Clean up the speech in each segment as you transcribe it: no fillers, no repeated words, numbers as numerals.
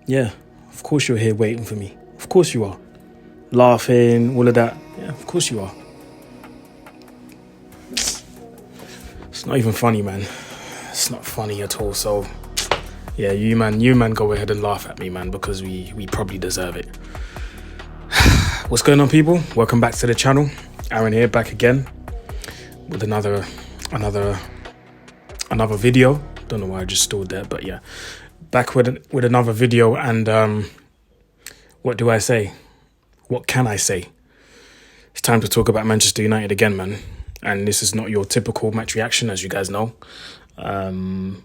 Yeah, of course you're here waiting for me. Of course you are. Laughing, all of that. Yeah, of course you are. It's not even funny, man. It's not funny at all. So, yeah, you man, go ahead and laugh at me, man, because we probably deserve it. What's going on, people? Welcome back to the channel. Aaron here, back again with another video. Don't know why I just stalled there, but yeah, back with another video. And what do I say? What can I say? It's time to talk about Manchester United again, man. And this is not your typical match reaction, as you guys know. But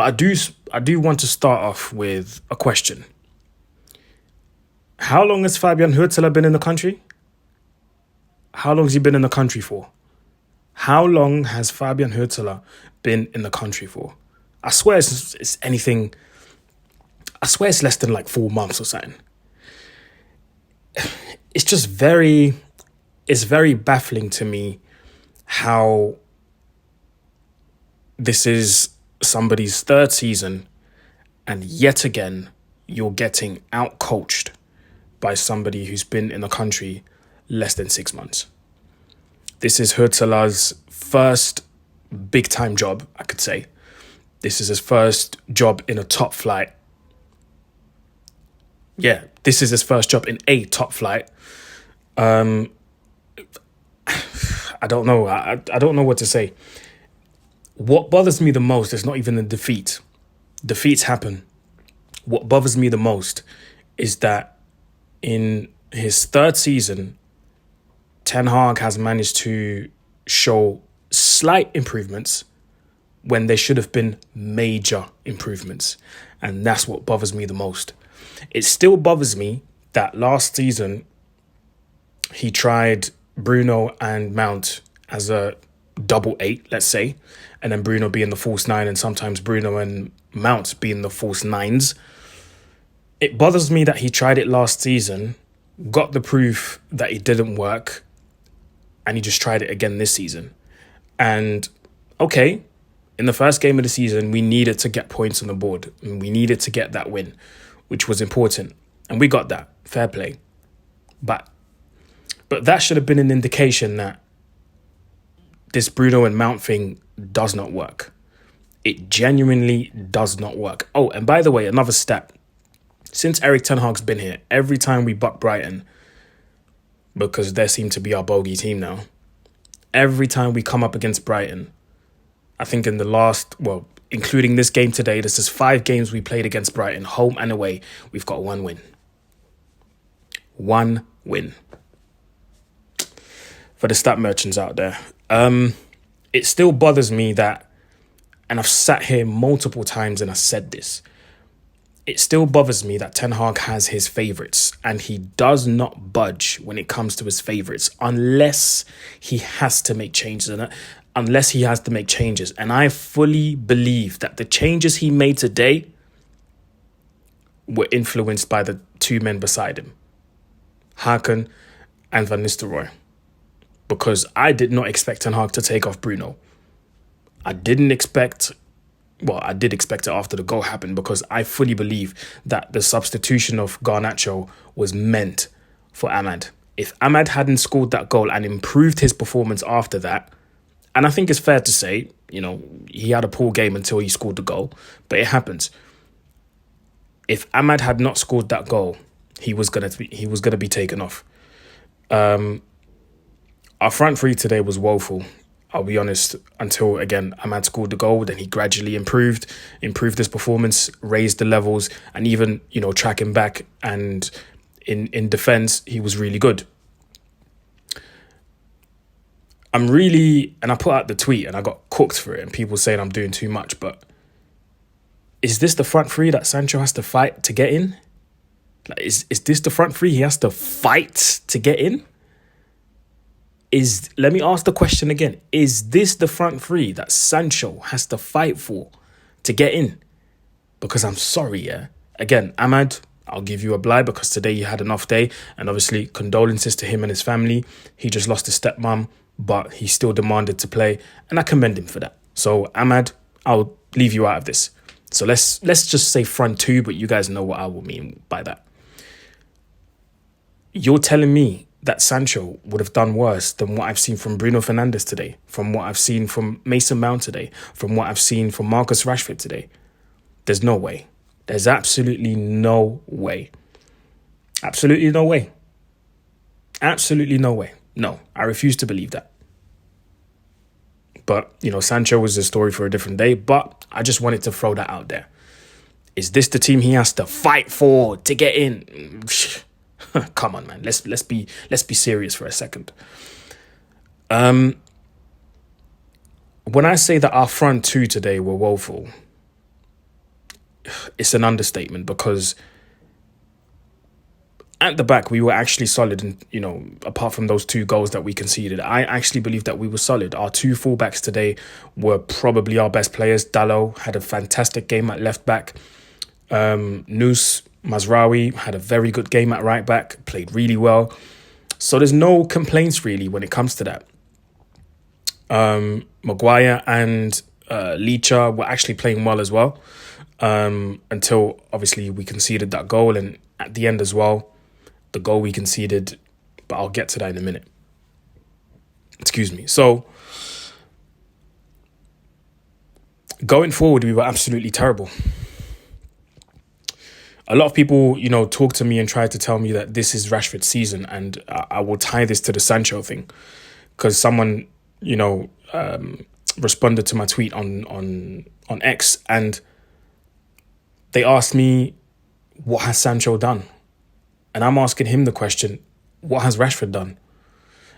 I do want to start off with a question. How long has Fabian Huertela been in the country? How long has he been in the country for? How long has Fabian Huertela been in the country for? I swear it's anything. I swear it's less than like 4 months or something. It's just very baffling to me how this is somebody's third season and yet again you're getting out-coached by somebody who's been in the country less than 6 months. This is Huertela's first big-time job, I could say. This is his first job in a top flight. Yeah, this is his first job in a top flight. I don't know. I don't know what to say. What bothers me the most is not even the defeat. Defeats happen. What bothers me the most is that in his third season, Ten Hag has managed to show slight improvements when there should have been major improvements. And that's what bothers me the most. It still bothers me that last season he tried Bruno and Mount as a double 8, let's say, and then Bruno being the false 9 and sometimes Bruno and Mount being the false 9s. It bothers me that he tried it last season, got the proof that it didn't work, and he just tried it again this season. And okay, in the first game of the season, we needed to get points on the board and we needed to get that win, which was important. And we got that. Fair play. But that should have been an indication that this Bruno and Mount thing does not work. It genuinely does not work. Oh, and by the way, another stat. Since Erik ten Hag's been here, every time we buck Brighton, because they seem to be our bogey team now, every time we come up against Brighton, I think in the last, well, including this game today, this is 5 games we played against Brighton, home and away, we've got 1 win. 1 win. For the stat merchants out there. It still bothers me that, and I've sat here multiple times and I said this, it still bothers me that Ten Hag has his favourites and he does not budge when it comes to his favourites unless he has to make changes. And I fully believe that the changes he made today were influenced by the 2 men beside him, Hakan and Van Nistelrooy. Because I did not expect Ten Hag to take off Bruno. I did expect it after the goal happened because I fully believe that the substitution of Garnacho was meant for Ahmad. If Ahmad hadn't scored that goal and improved his performance after that, and I think it's fair to say, you know, he had a poor game until he scored the goal, but it happens. If Ahmad had not scored that goal, he was gonna be taken off. Our front three today was woeful, I'll be honest, until, again, Ahmad scored the goal. Then he gradually improved his performance, raised the levels, and even, you know, tracking back and in defence, he was really good. And I put out the tweet and I got cooked for it and people saying I'm doing too much, but is this the front three that Sancho has to fight to get in? Like, is this the front three he has to fight to get in? Let me ask the question again. Is this the front three that Sancho has to fight for to get in? Because I'm sorry, yeah. Again, Ahmad, I'll give you a blight because today he had an off day. And obviously, condolences to him and his family. He just lost his stepmom, but he still demanded to play. And I commend him for that. So, Ahmad, I'll leave you out of this. So let's just say front two, but you guys know what I will mean by that. You're telling me that Sancho would have done worse than what I've seen from Bruno Fernandes today, from what I've seen from Mason Mount today, from what I've seen from Marcus Rashford today? There's no way. There's absolutely no way. Absolutely no way. Absolutely no way. No, I refuse to believe that. But, Sancho was a story for a different day, but I just wanted to throw that out there. Is this the team he has to fight for to get in? Come on, man. Let's be serious for a second. When I say that our front two today were woeful, it's an understatement, because at the back we were actually solid, and apart from those 2 goals that we conceded, I actually believe that we were solid. Our 2 fullbacks today were probably our best players. Dalot had a fantastic game at left back. Nous Mazraoui had a very good game at right back, played really well. So there's no complaints really when it comes to that. Maguire and Licha were actually playing well as well, until obviously we conceded that goal, and at the end as well, the goal we conceded, but I'll get to that in a minute. Excuse me. So going forward, we were absolutely terrible. A lot of people, talk to me and try to tell me that this is Rashford's season, and I will tie this to the Sancho thing, because someone, responded to my tweet on X, and they asked me, what has Sancho done? And I'm asking him the question, what has Rashford done?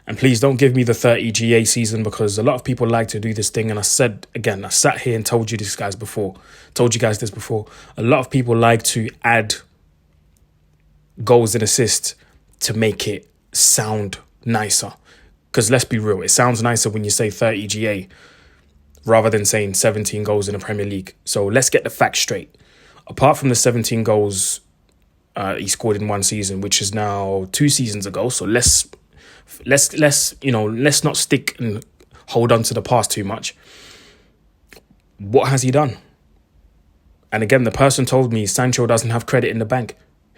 And please don't give me the 30 GA season, because a lot of people like to do this thing. And I said, again, I sat here and told you guys this before. A lot of people like to add goals and assists to make it sound nicer. Because let's be real, it sounds nicer when you say 30 GA rather than saying 17 goals in the Premier League. So let's get the facts straight. Apart from the 17 goals he scored in one season, which is now 2 seasons ago. So let's not stick and hold on to the past too much. What has he done? And again, the person told me Sancho doesn't have credit in the bank.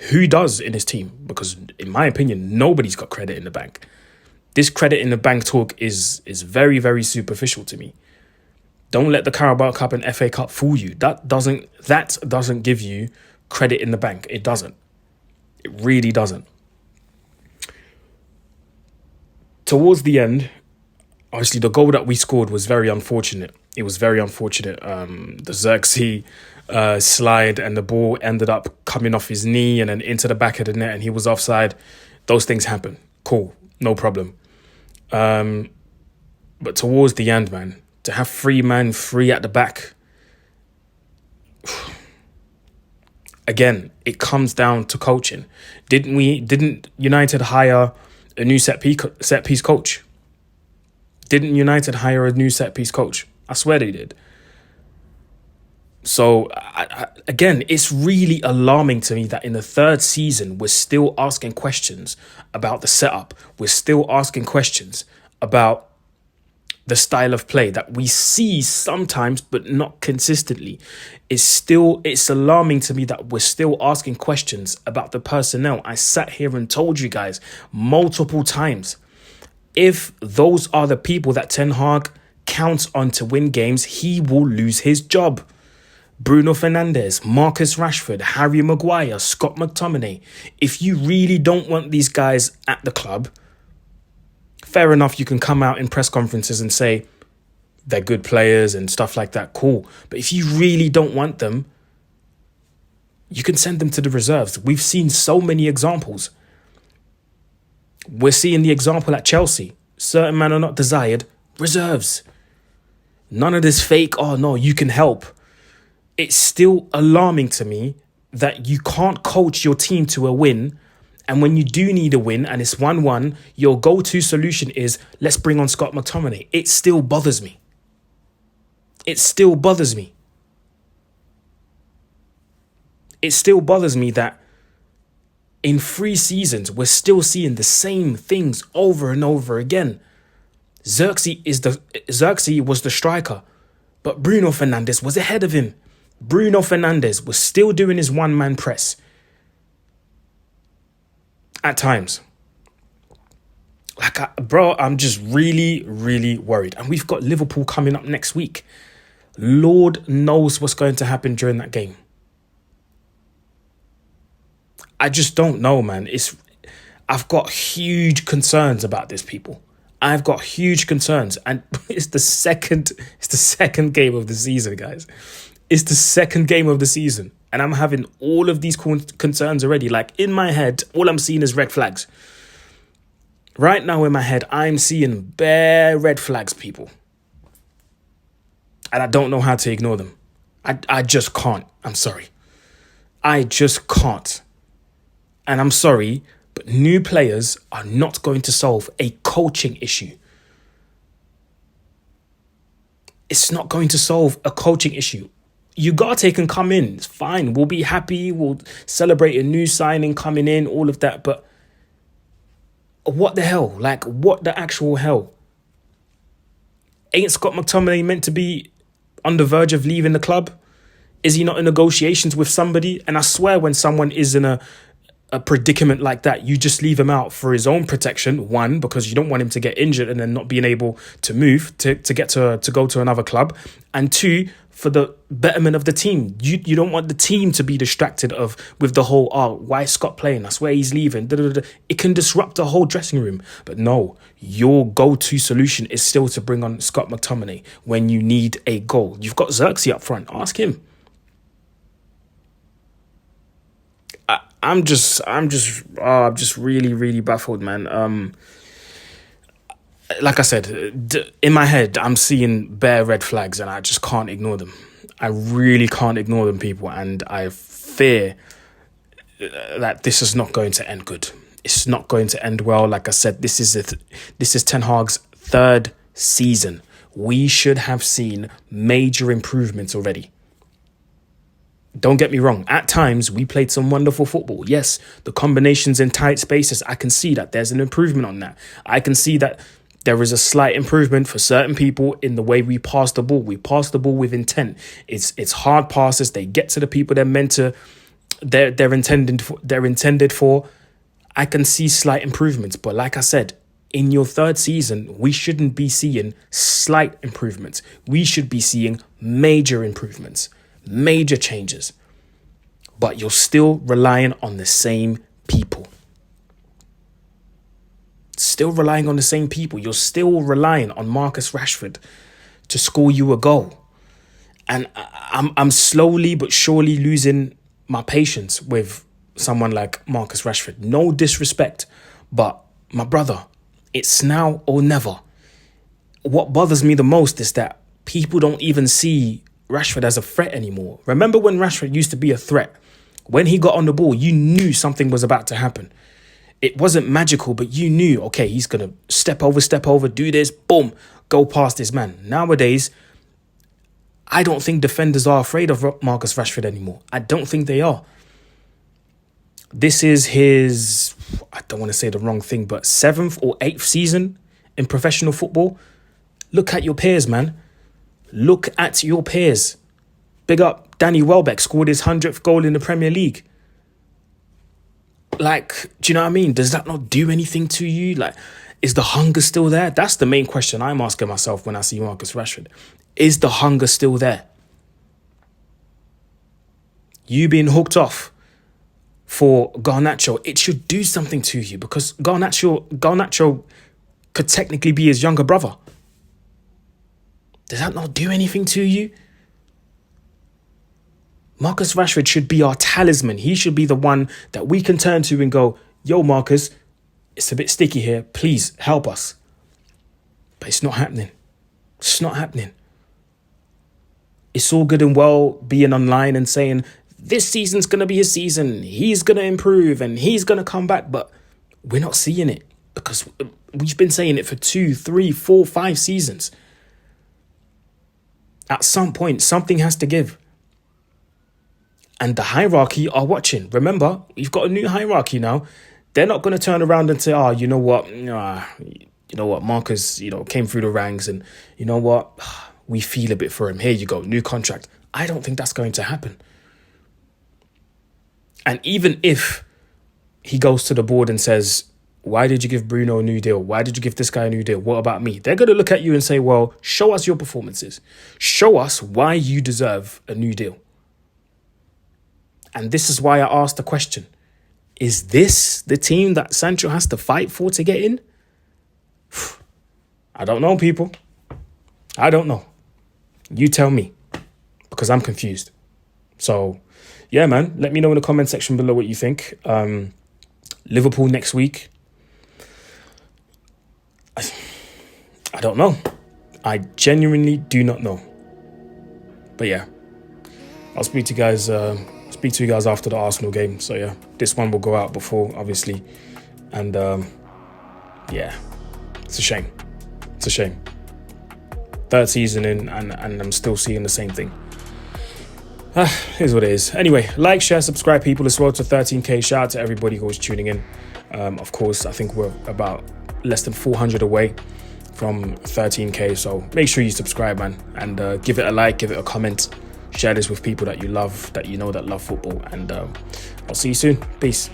Who does in his team? Because in my opinion, nobody's got credit in the bank. This credit in the bank talk is very, very superficial to me. Don't let the Carabao Cup and FA Cup fool you. That doesn't give you credit in the bank. It doesn't. It really doesn't. Towards the end, obviously the goal that we scored was very unfortunate. It was very unfortunate. The Xerxes slide, and the ball ended up coming off his knee and then into the back of the net, and he was offside. Those things happen. Cool. No problem. But towards the end, man, to have 3 men free at the back, again, it comes down to coaching. Didn't United hire a new set piece coach? Didn't United hire a new set piece coach? I swear they did. So, again, it's really alarming to me that in the 3rd season, we're still asking questions about the setup. We're still asking questions about the style of play that we see sometimes, but not consistently. It's alarming to me that we're still asking questions about the personnel. I sat here and told you guys multiple times, if those are the people that Ten Hag counts on to win games, he will lose his job. Bruno Fernandes, Marcus Rashford, Harry Maguire, Scott McTominay. If you really don't want these guys at the club, fair enough, you can come out in press conferences and say they're good players and stuff like that. Cool. But if you really don't want them, you can send them to the reserves. We've seen so many examples. We're seeing the example at Chelsea. Certain men are not desired. Reserves. None of this fake, oh no, you can help. It's still alarming to me that you can't coach your team to a win. And when you do need a win and it's 1-1, your go-to solution is, let's bring on Scott McTominay. It still bothers me. It still bothers me. It still bothers me that in 3 seasons, we're still seeing the same things over and over again. Xerxes was the striker, but Bruno Fernandes was ahead of him. Bruno Fernandes was still doing his one-man press at times. I'm just really, really worried. And we've got Liverpool coming up next week. Lord knows what's going to happen during that game. I just don't know, man. I've got huge concerns about this, people. I've got huge concerns. And it's the second game of the season, guys. It's the second game of the season. And I'm having all of these concerns already. Like, in my head, all I'm seeing is red flags. Right now in my head, I'm seeing bare red flags, people. And I don't know how to ignore them. I just can't. I'm sorry. I just can't. And I'm sorry, but new players are not going to solve a coaching issue. It's not going to solve a coaching issue. Ugarte can come in. It's fine. We'll be happy. We'll celebrate a new signing coming in, all of that. But what the hell? Like, what the actual hell? Ain't Scott McTominay meant to be on the verge of leaving the club? Is he not in negotiations with somebody? And I swear, when someone is in a predicament like that, you just leave him out for his own protection. One, because you don't want him to get injured and then not being able to move to go to another club. And two, for the betterment of the team. You don't want the team to be distracted with the whole, why is Scott playing? I swear he's leaving. It can disrupt the whole dressing room. But no, your go-to solution is still to bring on Scott McTominay when you need a goal. You've got Xerxes up front. Ask him. I'm just really, really baffled, man. Like I said, in my head, I'm seeing bare red flags and I just can't ignore them. I really can't ignore them, people. And I fear that this is not going to end good. It's not going to end well. Like I said, this is Ten Hag's third season. We should have seen major improvements already. Don't get me wrong. At times, we played some wonderful football. Yes, the combinations in tight spaces, I can see that there's an improvement on that. I can see that there is a slight improvement for certain people in the way we pass the ball. We pass the ball with intent. It's hard passes. They get to the people they're meant to. They're intended for. I can see slight improvements, but like I said, in your third season, we shouldn't be seeing slight improvements. We should be seeing major improvements. Major changes, but you're still relying on the same people. Still relying on the same people. You're still relying on Marcus Rashford to score you a goal. And I'm slowly but surely losing my patience with someone like Marcus Rashford. No disrespect, but my brother, it's now or never. What bothers me the most is that people don't even see Rashford as a threat anymore. Remember when Rashford used to be a threat? When he got on the ball, you knew something was about to happen. It wasn't magical, but you knew, okay, he's going to step over, do this, boom, go past this man. Nowadays, I don't think defenders are afraid of Marcus Rashford anymore. I don't think they are. This is his, I don't want to say the wrong thing, but 7th or 8th season in professional football. Look at your peers, man. Look at your peers. Big up, Danny Welbeck scored his 100th goal in the Premier League. Like, do you know what I mean? Does that not do anything to you? Like, is the hunger still there? That's the main question I'm asking myself when I see Marcus Rashford. Is the hunger still there? You being hooked off for Garnacho, it should do something to you, because Garnacho could technically be his younger brother. Does that not do anything to you? Marcus Rashford should be our talisman. He should be the one that we can turn to and go, yo, Marcus, it's a bit sticky here. Please help us. But it's not happening. It's not happening. It's all good and well being online and saying, this season's going to be his season. He's going to improve and he's going to come back. But we're not seeing it, because we've been saying it for 2, 3, 4, 5 seasons. At some point, something has to give. And the hierarchy are watching. Remember, we've got a new hierarchy now. They're not going to turn around and say, you know what? Marcus, came through the ranks, and you know what? We feel a bit for him. Here you go, new contract. I don't think that's going to happen. And even if he goes to the board and says, why did you give Bruno a new deal? Why did you give this guy a new deal? What about me? They're going to look at you and say, well, show us your performances. Show us why you deserve a new deal. And this is why I asked the question. Is this the team that Sancho has to fight for to get in? I don't know, people. I don't know. You tell me, because I'm confused. So, yeah, man, let me know in the comment section below what you think. Liverpool next week. I don't know. I genuinely do not know. But yeah, I'll speak to you guys after the Arsenal game. So yeah, this one will go out before, obviously. And yeah, it's a shame. It's a shame. Third season in, and I'm still seeing the same thing. Here's what it is. Anyway, like, share, subscribe, people. As well to 13k. Shout out to everybody who was tuning in. Of course, I think we're about less than 400 away from 13k. So make sure you subscribe, man, and give it a like, give it a comment. Share this with people that you love, that you know that love football. And I'll see you soon. Peace.